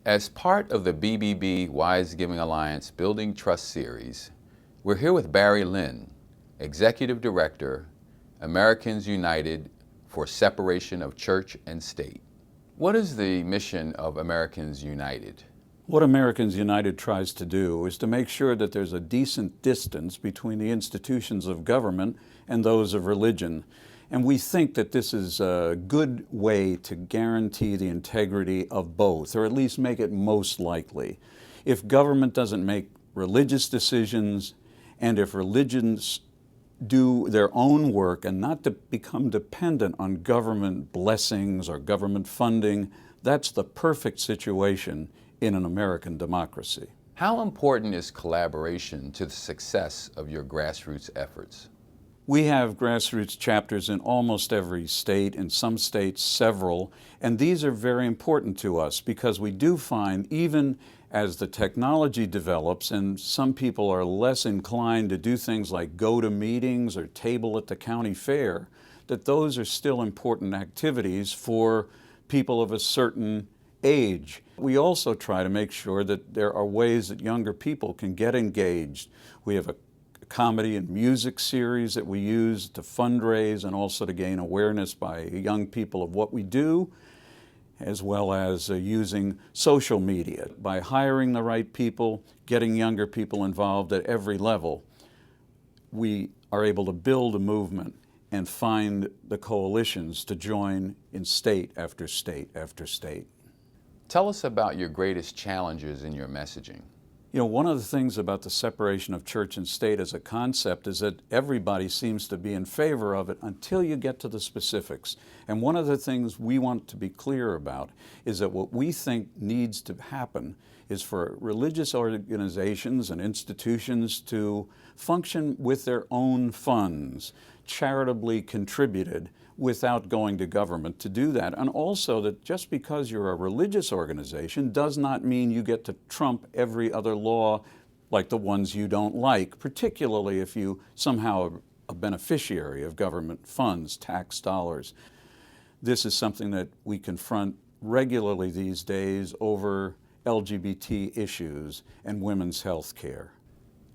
As part of the BBB Wise Giving Alliance Building Trust Series, we're here with Barry Lynn, Executive Director, Americans United for Separation of Church and State. What is the mission of Americans United? What Americans United tries to do is to make sure that there's a decent distance between the institutions of government and those of religion. And we think that this is a good way to guarantee the integrity of both, or at least make it most likely. If government doesn't make religious decisions, and if religions do their own work and not to become dependent on government blessings or government funding, that's the perfect situation in an American democracy. How important is collaboration to the success of your grassroots efforts? We have grassroots chapters in almost every state, in some states several, and these are very important to us because we do find even as the technology develops and some people are less inclined to do things like go to meetings or table at the county fair, that those are still important activities for people of a certain age. We also try to make sure that there are ways that younger people can get engaged. We have a comedy and music series that we use to fundraise and also to gain awareness by young people of what we do, as well as using social media. By hiring the right people, getting younger people involved at every level, we are able to build a movement and find the coalitions to join in state after state after state. Tell us about your greatest challenges in your messaging. You know, one of the things about the separation of church and state as a concept is that everybody seems to be in favor of it until you get to the specifics. And one of the things we want to be clear about is that what we think needs to happen is for religious organizations and institutions to function with their own funds, charitably contributed, without going to government to do that. And also that just because you're a religious organization does not mean you get to trump every other law like the ones you don't like, particularly if you somehow are a beneficiary of government funds, tax dollars. This is something that we confront regularly these days over LGBT issues and women's health care.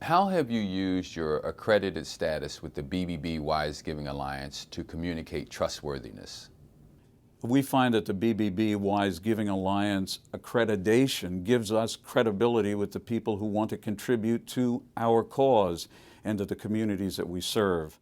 How have you used your accredited status with the BBB Wise Giving Alliance to communicate trustworthiness? We find that the BBB Wise Giving Alliance accreditation gives us credibility with the people who want to contribute to our cause and to the communities that we serve.